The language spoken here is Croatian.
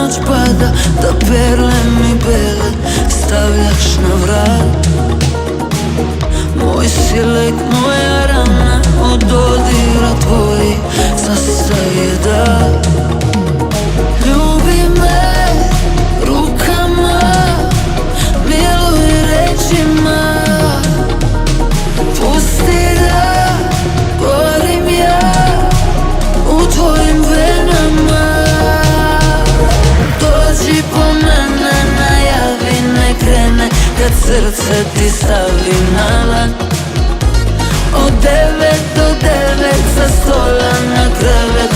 noć pada, da perle mi bele stavljaš na vrat. Moj si lek, moja rana, od dodira tvojih zastaje dah. Ljubi me rukama, miluj rečima, pusti da gorim ja u tvojim venama. Dođi po mene, najavi, ne krene kad srce ti stavim na lan. Od 9 do 9 sa stola na krevet